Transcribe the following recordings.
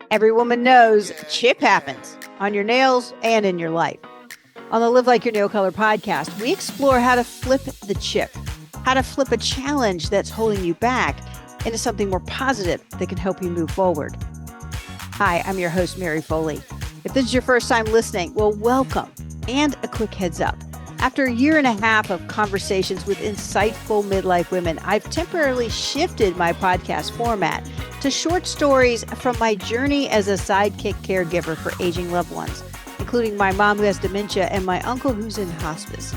Every woman knows chip happens on your nails and in your life. On the Live Like Your Nail Color podcast, we explore how to flip the chip, how to flip a challenge that's holding you back into something more positive that can help you move forward. Hi, I'm your host, Mary Foley. If this is your first time listening, well, welcome. And a quick heads up. After a year and a half of conversations with insightful midlife women, I've temporarily shifted my podcast format to short stories from my journey as a sidekick caregiver for aging loved ones, including my mom who has dementia and my uncle who's in hospice.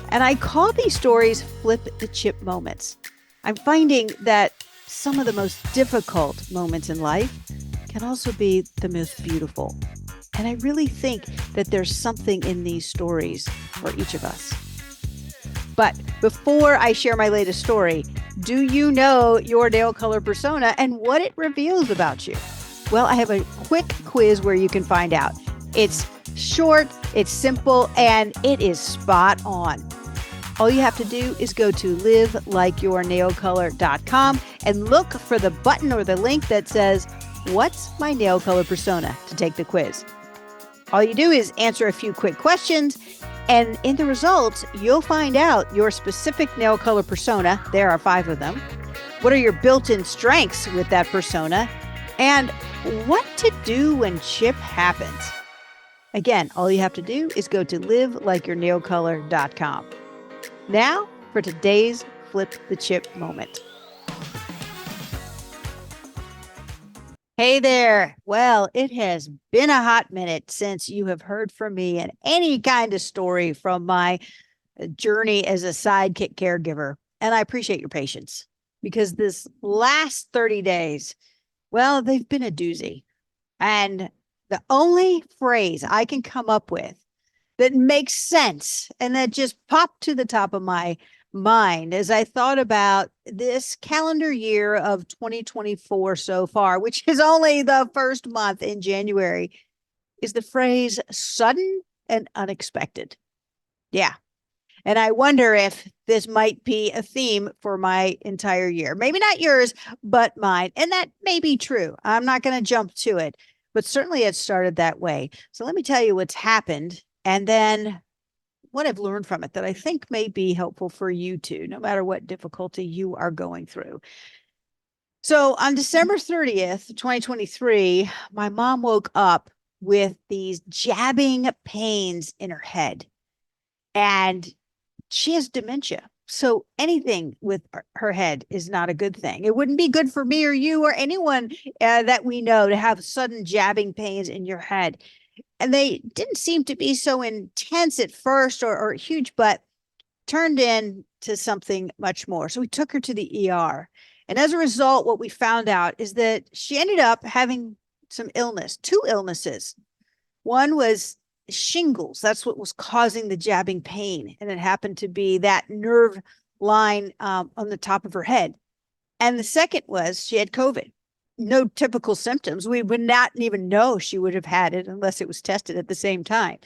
And I call these stories flip the chip moments. I'm finding that some of the most difficult moments in life can also be the most beautiful. And I really think that there's something in these stories for each of us. But before I share my latest story, do you know your nail color persona and what it reveals about you? Well, I have a quick quiz where you can find out. It's short, it's simple, and it is spot on. All you have to do is go to LLYNC and look for the button or the link that says, "What's my nail color persona?" to take the quiz. All you do is answer a few quick questions, and in the results, you'll find out your specific nail color persona. There are 5 of them. What are your built-in strengths with that persona? And what to do when chip happens. Again, all you have to do is go to LLYNC. Now for today's Flip the Chip moment. Hey there. Well, it has been a hot minute since you have heard from me and any kind of story from my journey as a sidekick caregiver. And I appreciate your patience because this last 30 days, well, they've been a doozy. And the only phrase I can come up with that makes sense and that just popped to the top of my mind as I thought about this calendar year of 2024 so far, which is only the first month in January, is the phrase sudden and unexpected. Yeah. And I wonder if this might be a theme for my entire year. Maybe not yours, but mine. And that may be true. I'm not going to jump to it, but certainly it started that way. So let me tell you what's happened and then what I've learned from it that I think may be helpful for you too, no matter what difficulty you are going through. So on December 30th, 2023, my mom woke up with these jabbing pains in her head, and she has dementia. So anything with her head is not a good thing. It wouldn't be good for me or you or anyone that we know to have sudden jabbing pains in your head. And they didn't seem to be so intense at first or huge, but turned into something much more. So we took her to the ER. And as a result, what we found out is that she ended up having some illness, 2 illnesses. One was shingles. That's what was causing the jabbing pain. And it happened to be that nerve line on the top of her head. And the second was she had COVID. No typical symptoms. We would not even know she would have had it unless it was tested at the same time.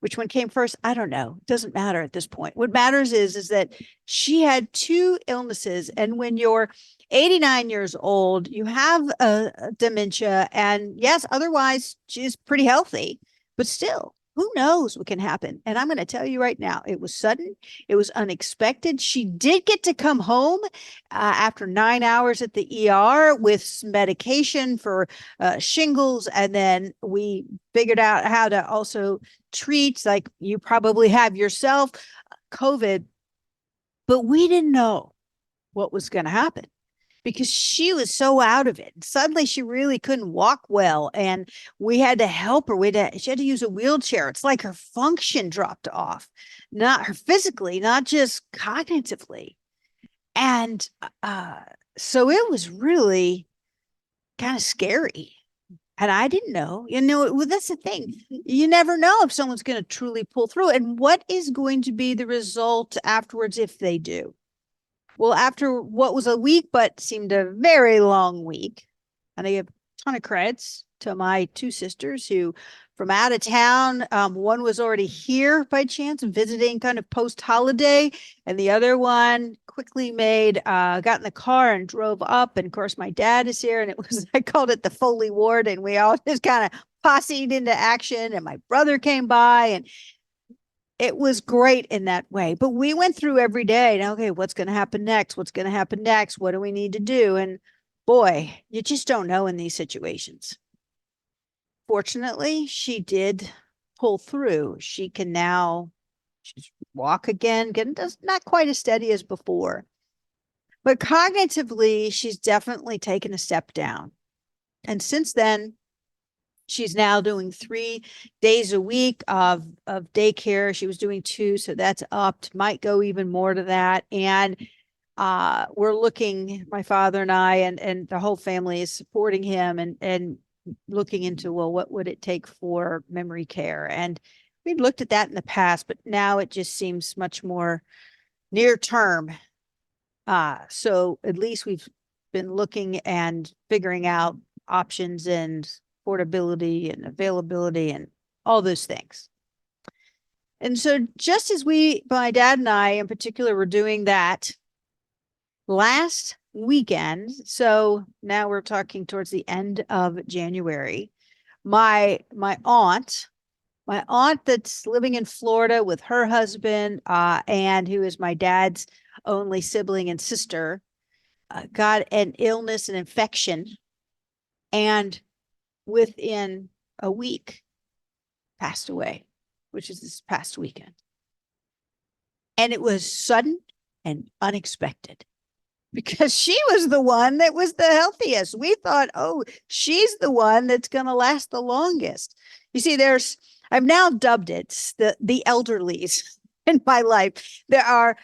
Which one came first? I don't know. It doesn't matter at this point. What matters is that she had 2 illnesses. And when you're 89 years old, you have a dementia. And yes, otherwise she's pretty healthy, but still, who knows what can happen? And I'm going to tell you right now, it was sudden. It was unexpected. She did get to come home after 9 hours at the ER with medication for shingles. And then we figured out how to also treat, like you probably have yourself, COVID. But we didn't know what was going to happen, because she was so out of it. Suddenly she really couldn't walk well, and we had to help her. She had to use a wheelchair. It's like her function dropped off, not her physically, not just cognitively. And so it was really kind of scary. And I didn't know, well, that's the thing. You never know if someone's going to truly pull through and what is going to be the result afterwards if they do. Well, after what was a week, but seemed a very long week, and I have ton of credits to my two sisters who from out of town. One was already here by chance visiting kind of post holiday, and the other one quickly got in the car and drove up. And of course, my dad is here, and it was, I called it the Foley Ward, and we all just kind of posseed into action. And my brother came by, and it was great in that way. But we went through every day. And, okay, what's going to happen next? What's going to happen next? What do we need to do? And boy, you just don't know in these situations. Fortunately, she did pull through. She can now walk again, does not quite as steady as before. But cognitively, she's definitely taken a step down. And since then, she's now doing 3 days a week of daycare. She was doing 2, so that's upped, might go even more to that. And we're looking, my father and I, and the whole family is supporting him and looking into, well, what would it take for memory care? And we've looked at that in the past, but now it just seems much more near term. So at least we've been looking and figuring out options and portability and availability and all those things. And so just as my dad and I in particular were doing that last weekend, so now we're talking towards the end of January, my aunt that's living in Florida with her husband, and who is my dad's only sibling and sister, got an illness, an infection, and within a week passed away, which is this past weekend. And it was sudden and unexpected because she was the one that was the healthiest. We thought, oh, she's the one that's going to last the longest. You see, I've now dubbed it the elderlies in my life. There are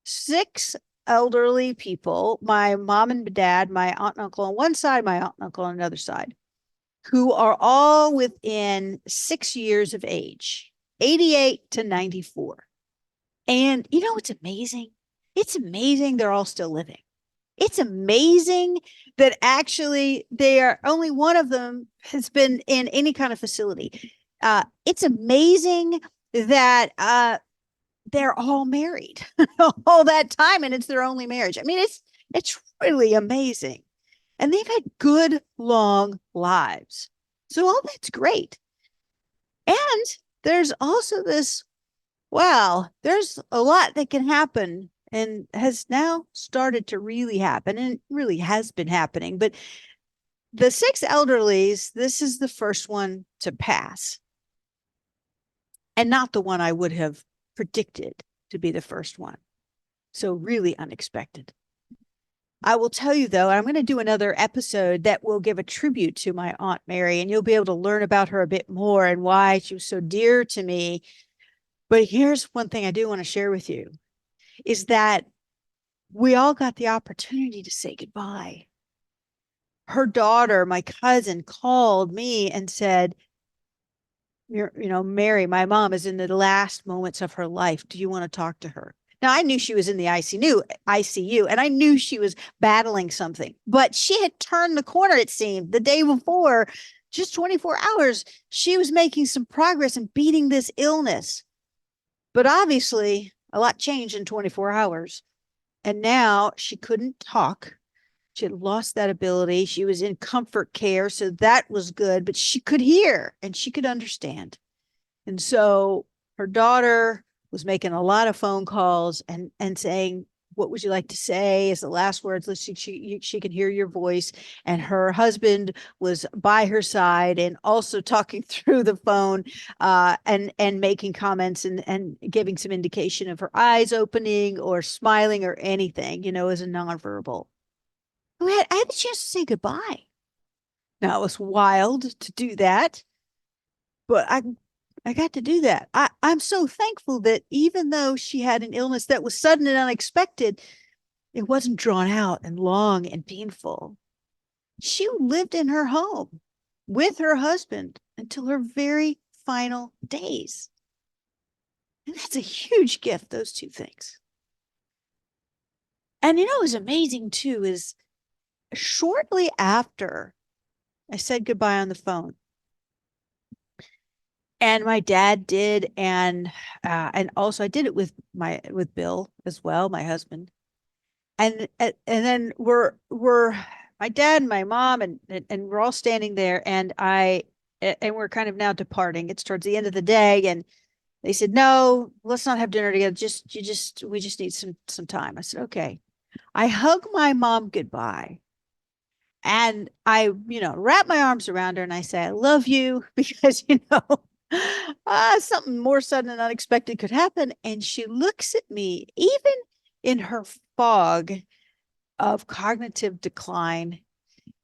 6 elderly people, my mom and dad, my aunt and uncle on one side, my aunt and uncle on another side, who are all within 6 years of age, 88 to 94. And you know what's amazing? It's amazing they're all still living. It's amazing that actually only one of them has been in any kind of facility. It's amazing that they're all married all that time, and it's their only marriage. I mean, it's really amazing. And they've had good, long lives. So all that's great. And there's also this, wow, there's a lot that can happen and has now started to really happen, and really has been happening. But the 6 elderlies, this is the first one to pass. And not the one I would have predicted to be the first one. So really unexpected. I will tell you, though, I'm going to do another episode that will give a tribute to my Aunt Mary, and you'll be able to learn about her a bit more and why she was so dear to me. But here's one thing I do want to share with you, is that we all got the opportunity to say goodbye. Her daughter, my cousin, called me and said, Mary, my mom is in the last moments of her life. Do you want to talk to her? Now, I knew she was in the ICU, and I knew she was battling something, but she had turned the corner, it seemed, the day before, just 24 hours. She was making some progress in beating this illness. But obviously, a lot changed in 24 hours. And now she couldn't talk. She had lost that ability. She was in comfort care, so that was good, but she could hear and she could understand. And so her daughter was making a lot of phone calls and saying, what would you like to say as the last words? She can hear your voice. And her husband was by her side and also talking through the phone, and making comments and giving some indication of her eyes opening or smiling or anything, as a nonverbal. I had the chance to say goodbye. Now, it was wild to do that, but I got to do that. I'm so thankful that even though she had an illness that was sudden and unexpected, it wasn't drawn out and long and painful. She lived in her home with her husband until her very final days. And that's a huge gift, those two things. And what was amazing too is shortly after I said goodbye on the phone. And my dad did, and also I did it with Bill as well, my husband. And then we're my dad and my mom and we're all standing there, and we're kind of now departing. It's towards the end of the day, and they said, "No, let's not have dinner together. We just need some time." I said, "Okay." I hug my mom goodbye. And I, wrap my arms around her and I say, "I love you," because, something more sudden and unexpected could happen. And she looks at me, even in her fog of cognitive decline.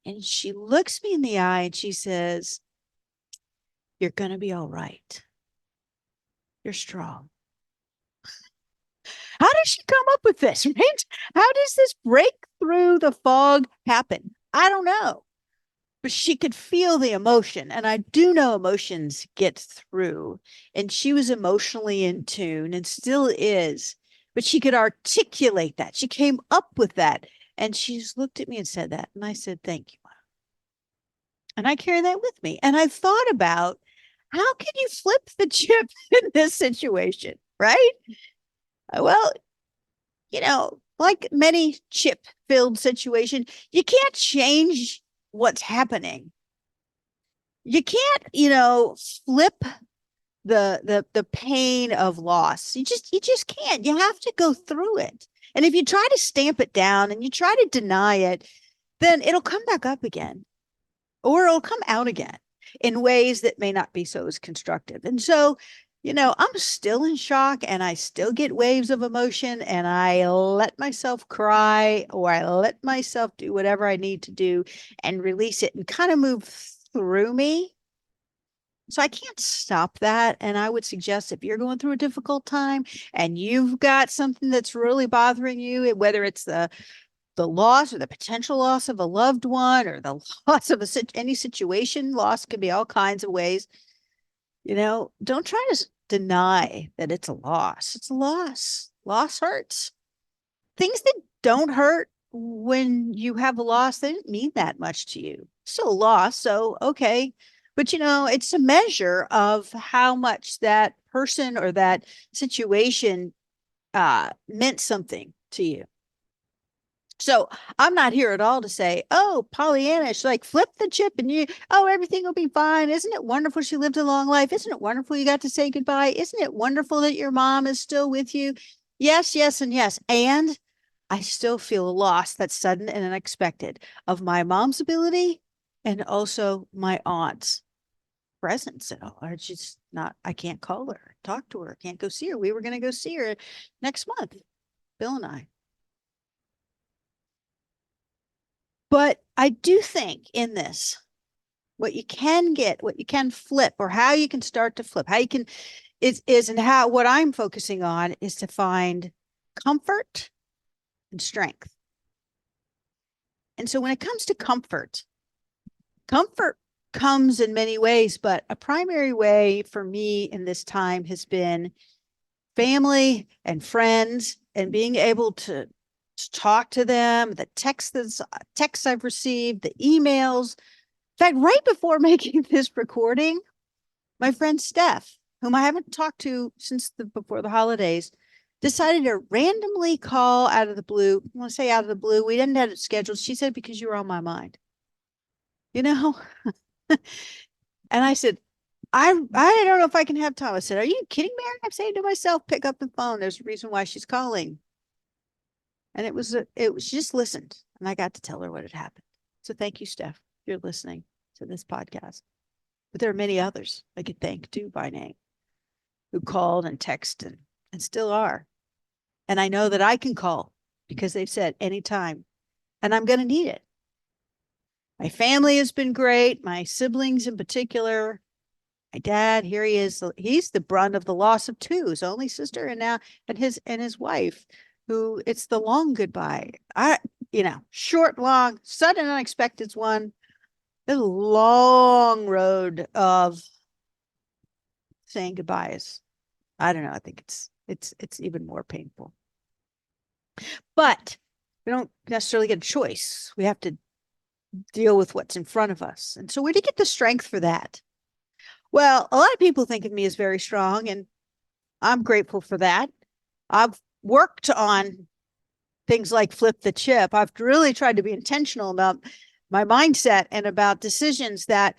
And she looks me in the eye and she says, "You're going to be all right. You're strong." How does she come up with this, right? How does this break through the fog happen? I don't know. But she could feel the emotion. And I do know emotions get through. And she was emotionally in tune and still is. But she could articulate that. She came up with that. And she just looked at me and said that. And I said, "Thank you." And I carry that with me. And I thought about, how can you flip the chip in this situation, right? Well, like many chip filled situation, you can't change what's happening. You can't, flip the pain of loss. You just can't. You have to go through it. And if you try to stamp it down and you try to deny it, then it'll come back up again, or it'll come out again in ways that may not be so as constructive. And so, I'm still in shock and I still get waves of emotion, and I let myself cry, or I let myself do whatever I need to do and release it and kind of move through me. So I can't stop that. And I would suggest, if you're going through a difficult time and you've got something that's really bothering you, whether it's the loss or the potential loss of a loved one, or the loss of any situation, loss can be all kinds of ways. Don't try to deny that it's a loss. It's a loss. Loss hurts. Things that don't hurt when you have a loss, they didn't mean that much to you. Still a loss. So, okay. But, it's a measure of how much that person or that situation meant something to you. So I'm not here at all to say, "Oh, Pollyannish, like flip the chip and everything will be fine. Isn't it wonderful she lived a long life? Isn't it wonderful you got to say goodbye? Isn't it wonderful that your mom is still with you?" Yes, yes, and yes. And I still feel a loss that's sudden and unexpected of my mom's ability, and also my aunt's presence at all. Or just not, I can't call her, talk to her, can't go see her. We were going to go see her next month, Bill and I. But I do think in this, what you can get, what you can flip, or how you can start to flip, how you can is and how what I'm focusing on is to find comfort and strength. And so when it comes to comfort comes in many ways, but a primary way for me in this time has been family and friends, and being able to talk to them, the texts I've received, the emails. In fact, right before making this recording, my friend Steph, whom I haven't talked to since before the holidays, decided to randomly call out of the blue. I want to say out of the blue. We didn't have it scheduled. She said, "Because you were on my mind." You know? And I said, I don't know if I can have time. I said, "Are you kidding, Mary?" I'm saying to myself, "Pick up the phone. There's a reason why she's calling." And she just listened, and I got to tell her what had happened. So thank you, Steph, if you're listening to this podcast. But there are many others I could thank too by name, who called and texted and still are. And I know that I can call because they've said anytime, and I'm going to need it. My family has been great. My siblings in particular. My dad, here he is. He's the brunt of the loss of two, his only sister, and now his wife, who it's the long goodbye. Short, long, sudden, unexpected one. The long road of saying goodbyes. I don't know. I think it's even more painful. But we don't necessarily get a choice. We have to deal with what's in front of us. And so where do you get the strength for that? Well, a lot of people think of me as very strong, and I'm grateful for that. I've worked on things like flip the chip. I've really tried to be intentional about my mindset and about decisions that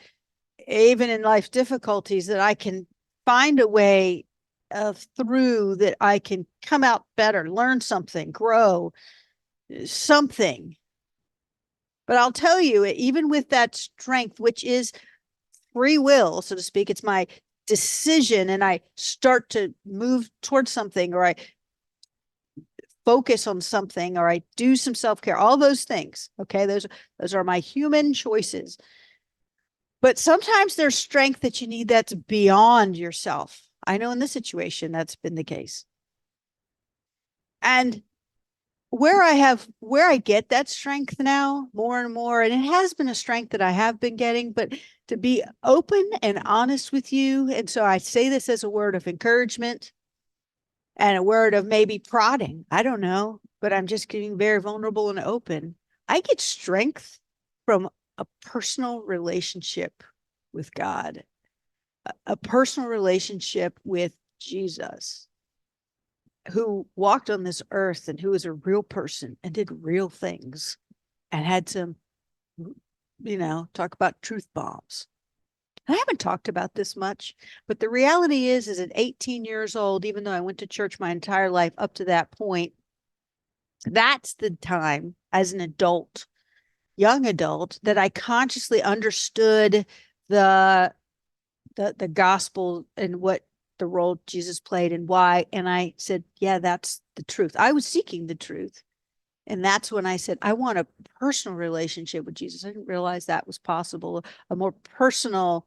even in life's difficulties that I can find a way of through that I can come out better, learn something, grow something. But I'll tell you, even with that strength, which is free will, so to speak, it's my decision, and I start to move towards something, or I focus on something, or I do some self-care, all those things. Okay. Those are my human choices. But sometimes there's strength that you need that's beyond yourself. I know in this situation that's been the case. And where I get that strength now more and more, and it has been a strength that I have been getting, but to be open and honest with you. And so I say this as a word of encouragement and a word of maybe prodding. I don't know, but I'm just getting very vulnerable and open. I get strength from a personal relationship with God, a personal relationship with Jesus, who walked on this earth and who was a real person and did real things and had some, talk about truth bombs. I haven't talked about this much, but the reality is at 18 years old, even though I went to church my entire life up to that point, that's the time as an adult, young adult, that I consciously understood the gospel and what the role Jesus played and why. And I said, yeah, that's the truth. I was seeking the truth. And that's when I said, I want a personal relationship with Jesus. I didn't realize that was possible, a more personal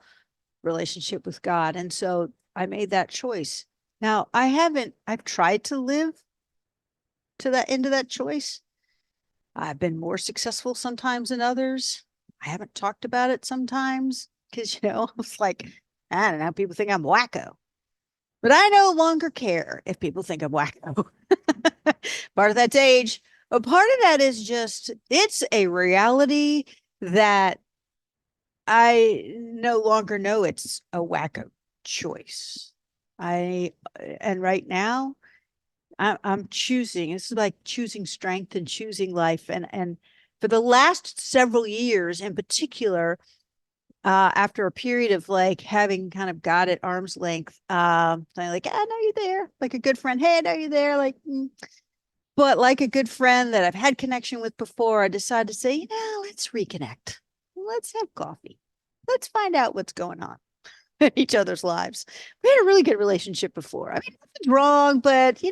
relationship with God. And so I made that choice. Now, I've tried to live to that end of that choice. I've been more successful sometimes than others. I haven't talked about it sometimes because, it's like, I don't know, people think I'm wacko. But I no longer care if people think I'm wacko. Part of that's age. But part of that is just, it's a reality that I no longer know it's a wacko choice. And right now, I'm choosing. This is like choosing strength and choosing life. And for the last several years in particular, after a period of like having kind of God at arm's length, I'm like, I know you're there, like a good friend. Hey, I know you're there, like, but like a good friend that I've had connection with before, I decided to say, let's reconnect. Let's have coffee. Let's find out what's going on in each other's lives. We had a really good relationship before. I mean, nothing's wrong, but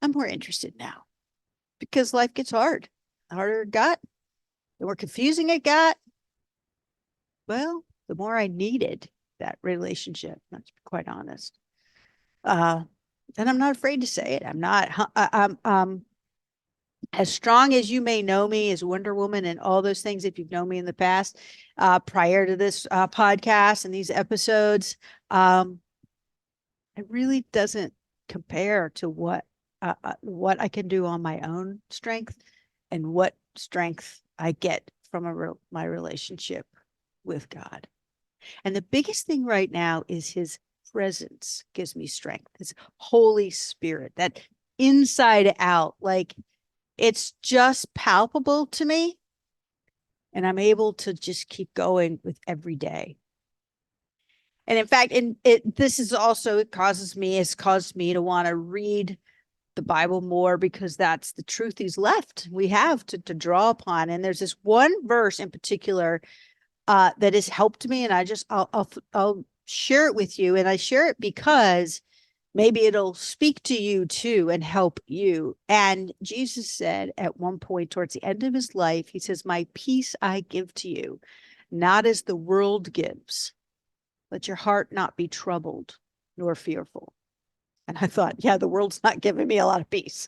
I'm more interested now because life gets hard. The harder it got, the more confusing it got. Well, the more I needed that relationship, let's be quite honest. And I'm not afraid to say it. I'm as strong as you may know me as Wonder Woman and all those things, if you've known me in the past, prior to this podcast and these episodes, it really doesn't compare to what I can do on my own strength and what strength I get from my relationship with God. And the biggest thing right now is his presence gives me strength. His Holy Spirit, that inside out, like it's just palpable to me. And I'm able to just keep going with every day. And in fact, it caused me to want to read the Bible more, because that's the truth he's left. We have to draw upon. And there's this one verse in particular that has helped me. And I'll share it with you. And I share it because maybe it'll speak to you too and help you. And Jesus said at one point towards the end of his life, he says, my peace I give to you, not as the world gives. Let your heart not be troubled nor fearful. And I thought, yeah, the world's not giving me a lot of peace.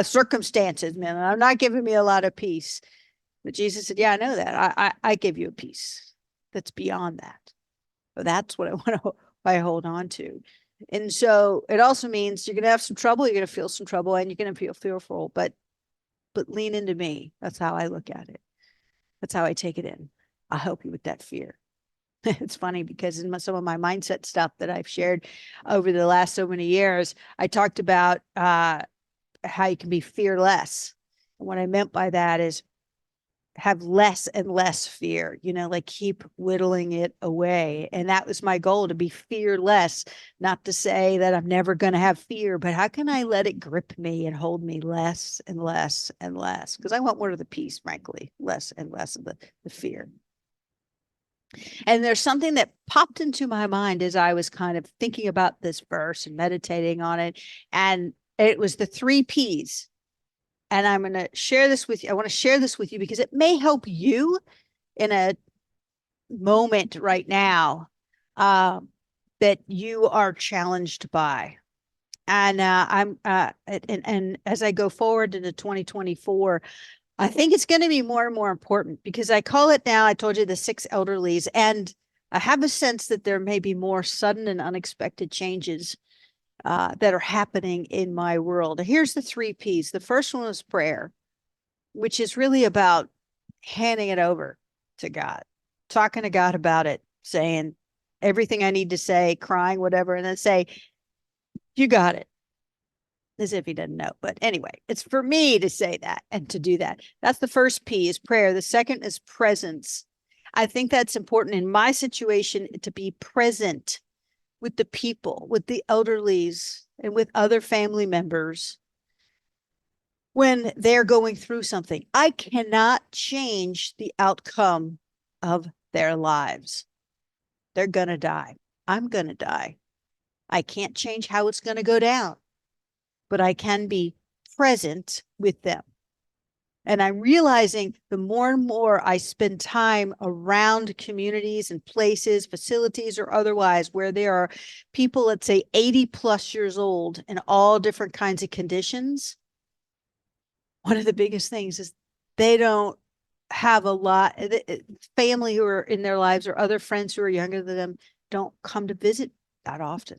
Circumstances, man, I'm not giving me a lot of peace. But Jesus said, yeah, I know that. I give you a peace that's beyond that. So that's what I hold on to. And so it also means you're going to have some trouble. You're going to feel some trouble and you're going to feel fearful, but lean into me. That's how I look at it. That's how I take it in. I'll help you with that fear. It's funny because in some of my mindset stuff that I've shared over the last so many years, I talked about how you can be fearless. And what I meant by that is have less and less fear, like keep whittling it away. And that was my goal, to be fearless, not to say that I'm never going to have fear, but how can I let it grip me and hold me less and less and less? Because I want more of the peace, frankly, less and less of the fear. And there's something that popped into my mind as I was kind of thinking about this verse and meditating on it. And it was the 3 P's. And I'm going to share this with you. I want to share this with you because it may help you in a moment right now that you are challenged by. And and as I go forward into 2024, I think it's going to be more and more important because I call it now, I told you, the 6 elderlies. And I have a sense that there may be more sudden and unexpected changes that are happening in my world. Here's the 3 P's. The first one is prayer, which is really about handing it over to God, talking to God about it, saying everything I need to say, crying, whatever, and then say, you got it. As if he doesn't know. But anyway, it's for me to say that and to do that. That's the first P, is prayer. The second is presence. I think that's important in my situation, to be present with the people, with the elderlies, and with other family members when they're going through something. I cannot change the outcome of their lives. They're going to die. I'm going to die. I can't change how it's going to go down, but I can be present with them. And I'm realizing the more and more I spend time around communities and places, facilities or otherwise, where there are people, let's say 80 plus years old, in all different kinds of conditions, one of the biggest things is they don't have a lot, family who are in their lives or other friends who are younger than them don't come to visit that often.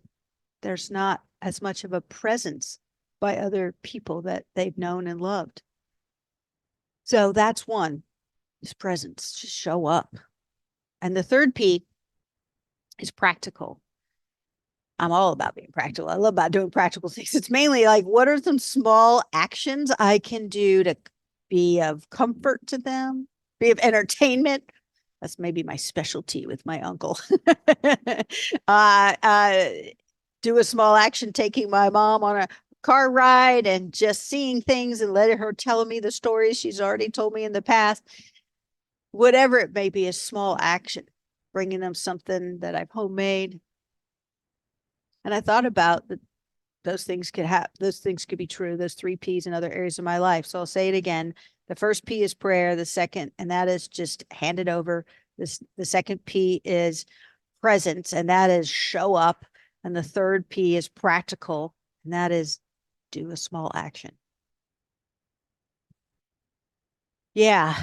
There's not as much of a presence by other people that they've known and loved. So that's one, is presence. Just show up. And the third P is practical. I'm all about being practical. I love about doing practical things. It's mainly like, what are some small actions I can do to be of comfort to them, be of entertainment? That's maybe my specialty with my uncle. Do a small action, taking my mom on a car ride and just seeing things and letting her tell me the stories she's already told me in the past. Whatever it may be, a small action, bringing them something that I've homemade. And I thought about that those things could be true, those 3 P's in other areas of my life. So I'll say it again. The first P is prayer. The second, and that is just hand it over. The second P is presence, and that is show up. And the third P is practical, and that is do a small action. Yeah,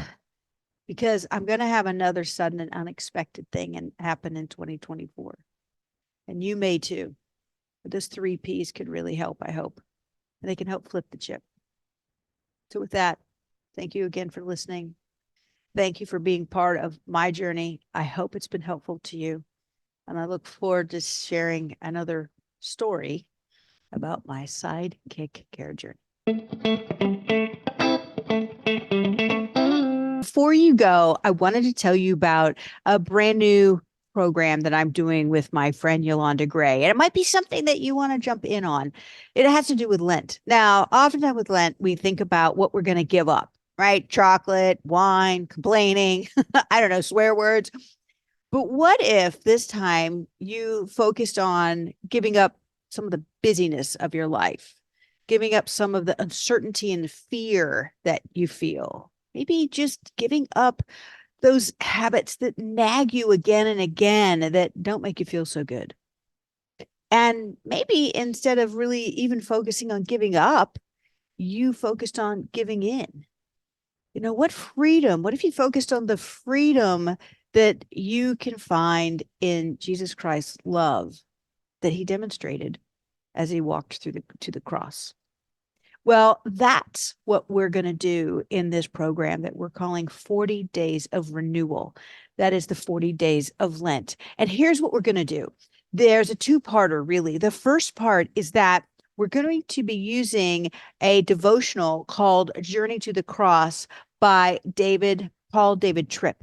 because I'm going to have another sudden and unexpected thing happen in 2024. And you may too. But those 3 P's could really help, I hope. And they can help flip the chip. So with that, thank you again for listening. Thank you for being part of my journey. I hope it's been helpful to you. And I look forward to sharing another story about my sidekick care journey. Before you go, I wanted to tell you about a brand new program that I'm doing with my friend Yolanda Gray. And it might be something that you want to jump in on. It has to do with Lent. Now, oftentimes with Lent, we think about what we're going to give up, right? Chocolate, wine, complaining, I don't know, swear words. But what if this time you focused on giving up some of the busyness of your life, giving up some of the uncertainty and fear that you feel, maybe just giving up those habits that nag you again and again that don't make you feel so good. And maybe instead of really even focusing on giving up, you focused on giving in. What freedom? What if you focused on the freedom that you can find in Jesus Christ's love that he demonstrated as he walked to the cross? Well, that's what we're going to do in this program that we're calling 40 Days of Renewal. That is the 40 Days of Lent. And here's what we're going to do. There's a two-parter, really. The first part is that we're going to be using a devotional called Journey to the Cross by Paul David Tripp.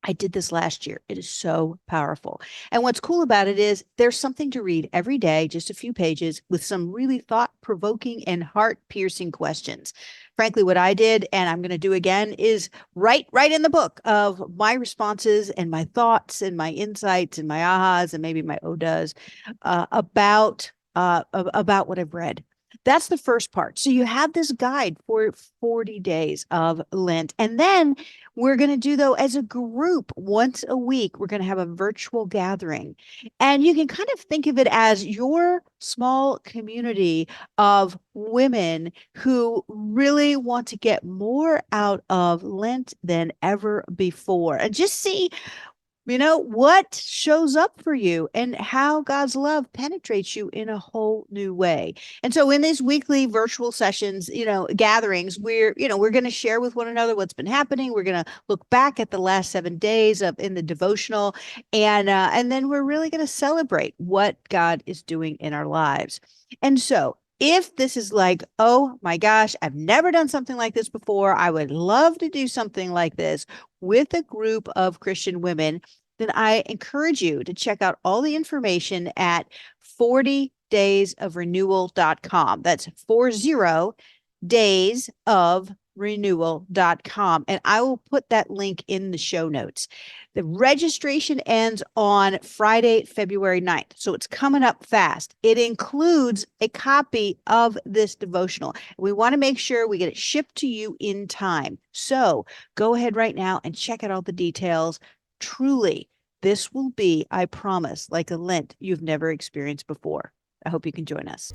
I did this last year. It is so powerful. And what's cool about it is there's something to read every day, just a few pages with some really thought-provoking and heart-piercing questions. Frankly, what I did, and I'm going to do again, is write in the book of my responses and my thoughts and my insights and my ahas and maybe my odas about what I've read. That's the first part. So you have this guide for 40 days of Lent. And then we're going to do, though, as a group once a week, we're going to have a virtual gathering. And you can kind of think of it as your small community of women who really want to get more out of Lent than ever before. And just see what shows up for you and how God's love penetrates you in a whole new way. And so in these weekly virtual sessions, gatherings, we're going to share with one another what's been happening. We're going to look back at the last 7 days in the devotional, and then we're really going to celebrate what God is doing in our lives. And so if this is like, oh my gosh, I've never done something like this before, I would love to do something like this with a group of Christian women, then I encourage you to check out all the information at 40daysofrenewal.com. That's 40daysofrenewal.com. And I will put that link in the show notes. The registration ends on Friday, February 9th. So it's coming up fast. It includes a copy of this devotional. We want to make sure we get it shipped to you in time. So go ahead right now and check out all the details. Truly, this will be, I promise, like a Lent you've never experienced before. I hope you can join us.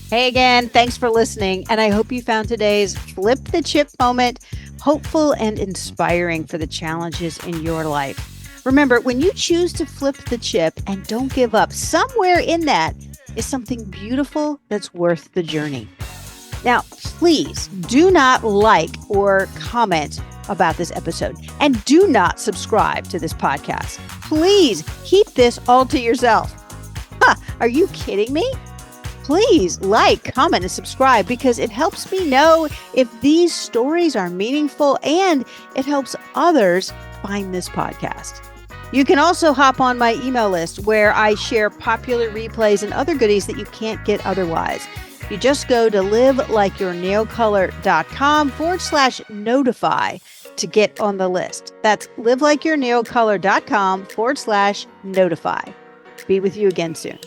Hey again, thanks for listening. And I hope you found today's Flip the Chip moment hopeful and inspiring for the challenges in your life. Remember, when you choose to flip the chip and don't give up, somewhere in that is something beautiful that's worth the journey. Now, please do not like or comment about this episode, and do not subscribe to this podcast. Please keep this all to yourself. Are you kidding me? Please like, comment, and subscribe, because it helps me know if these stories are meaningful and it helps others find this podcast. You can also hop on my email list where I share popular replays and other goodies that you can't get otherwise. You just go to livelikeyournailcolor.com/notify to get on the list. That's livelikeyournailcolor.com/notify. Be with you again soon.